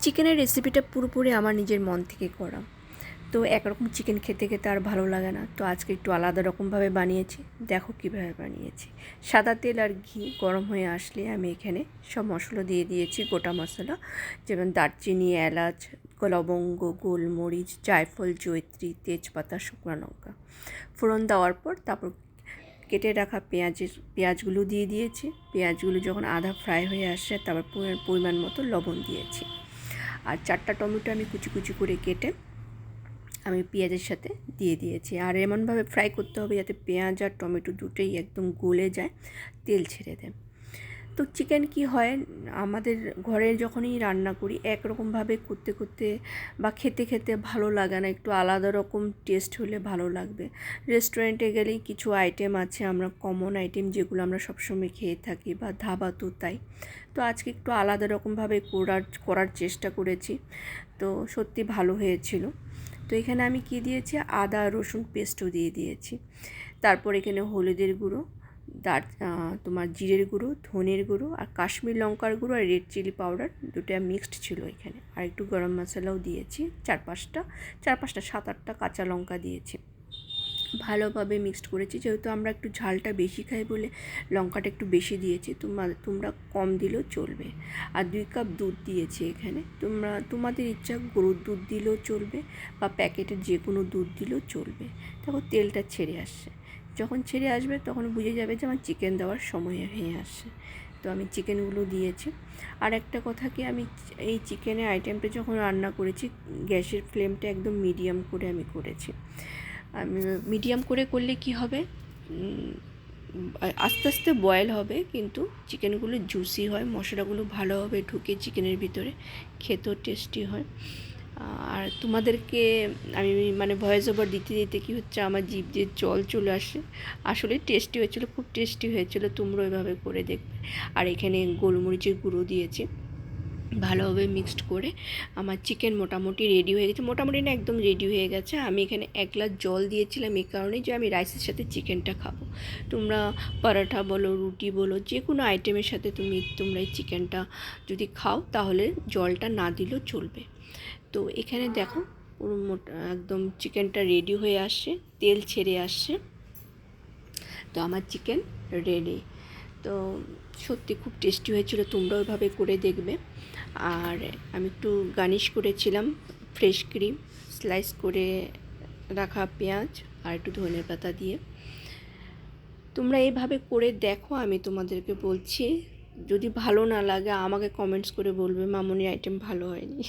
চিকেনের রেসিপিটা পুরোপুরি আমার নিজের মন থেকে করা। তো একরকম চিকেন খেতে খেতে আর ভালো লাগে না, তো আজকে একটু আলাদা রকমভাবে বানিয়েছি। দেখো কীভাবে বানিয়েছি। সাদা তেল আর ঘি গরম হয়ে আসলে আমি এখানে সব মশলা দিয়ে দিয়েছি, গোটা মশলা যেমন দারচিনি, এলাচ, লবঙ্গ, গোলমরিচ, জায়ফল, জয়িত্রী, তেজপাতা, শুকনো লঙ্কা। ফোড়ন দেওয়ার পর তারপর কেটে রাখা পেঁয়াজগুলো দিয়ে দিয়েছি। পেঁয়াজগুলো যখন আধা ফ্রাই হয়ে আসে তারপর পরিমাণ মতো লবণ দিয়েছি। আর 4টা টমেটো আমি কুচি কুচি করে কেটে আমি পেঁয়াজের সাথে দিয়ে দিয়েছি। আর এমনভাবে ফ্রাই করতে হবে যাতে পেঁয়াজ আর টমেটো দুটোই একদম গলে যায়, তেল ছেড়ে দেয়। তো চিকেন কি হয়, আমাদের ঘরে যখনই রান্না করি একরকমভাবে করতে করতে বা খেতে খেতে ভালো লাগে না, একটু আলাদা রকম টেস্ট হলে ভালো লাগবে। রেস্টুরেন্টে গেলেই কিছু আইটেম আছে, আমরা কমন আইটেম যেগুলো আমরা সবসময় খেয়ে থাকি, বা ধাবা তো তাই। তো আজকে একটু আলাদা রকমভাবে করার চেষ্টা করেছি, তো সত্যি ভালো হয়েছিল। তো এখানে আমি কি দিয়েছি, আদা রসুন পেস্টও দিয়ে দিয়েছি। তারপর এখানে হলুদের গুঁড়ো, তোমার জিরের গুঁড়ো, ধনের গুঁড়ো আর কাশ্মীর লঙ্কার গুঁড়ো আর রেড চিলি পাউডার দুটো মিক্সড ছিল এখানে। আর একটু গরম মশলাও দিয়েছি, 4-5টা 7-8টা কাঁচা লঙ্কা দিয়েছি। ভালোভাবে মিক্সড করেছি, যেহেতু আমরা একটু ঝালটা বেশি খাই বলে লঙ্কাটা একটু বেশি দিয়েছি, তোমরা কম দিলেও চলবে। আর 2 কাপ দুধ দিয়েছি এখানে, তোমাদের ইচ্ছা গরুর দুধ দিলেও চলবে বা প্যাকেটের যে কোনো দুধ দিলেও চলবে। তারপর তেলটা ছেড়ে আসছে, যখন ছেড়ে আসবে তখন বুঝে যাবে যে আমার চিকেন দেওয়ার সময় হয়ে আসছে। তো আমি চিকেনগুলো দিয়েছি। আর একটা কথা কি, আমি এই চিকেনের আইটেমটা যখন রান্না করেছি গ্যাসের ফ্লেমটা একদম মিডিয়াম করে আমি করেছি। আমি মিডিয়াম করে করলে কি হবে, আস্তে আস্তে বয়েল হবে, কিন্তু চিকেনগুলো জুসি হয়, মশলাগুলো ভালোভাবে ঢুকে চিকেনের ভিতরে, খেতেও টেস্টি হয়। আর তোমাদেরকে আমি ভয়েস ওভার দিতে দিতে কী হচ্ছে, আমার জিভ দিয়ে জল চলে আসে। আসলে টেস্টি হয়েছিলো, খুব টেস্টি হয়েছিলো, তোমরা ওইভাবে করে দেখবে। আর এখানে গোলমরিচের গুঁড়ো দিয়েছি। ভালোভাবে মিক্সড করে আমার চিকেন মোটামুটি রেডি হয়ে গেছে, মোটামুটি না একদম রেডি হয়ে গেছে। আমি এখানে 1 গ্লাস জল দিয়েছিলাম এই কারণে যে আমি রাইসের সাথে চিকেনটা খাবো। তোমরা পরোটা বলো, রুটি বলো, যে কোনো আইটেমের সাথে তোমরা এই চিকেনটা যদি খাও তাহলে জলটা না দিলেও চলবে। তো এখানে দেখো পুরো একদম চিকেনটা রেডি হয়ে আসছে, তেল ছেড়ে আসছে। তো আমার চিকেন রেডি। তো সত্যি খুব টেস্টি হয়েছিল, তোমরা ওইভাবে করে দেখবে। আর আমি একটু গার্নিশ করেছিলাম ফ্রেশ ক্রিম, স্লাইস করে রাখা পেঁয়াজ আর একটু ধনের পাতা দিয়ে। তোমরা এইভাবে করে দেখো, আমি তোমাদেরকে বলছি। যদি ভালো না লাগে আমাকে কমেন্টস করে বলবে মামনি আইটেম ভালো হয়নি।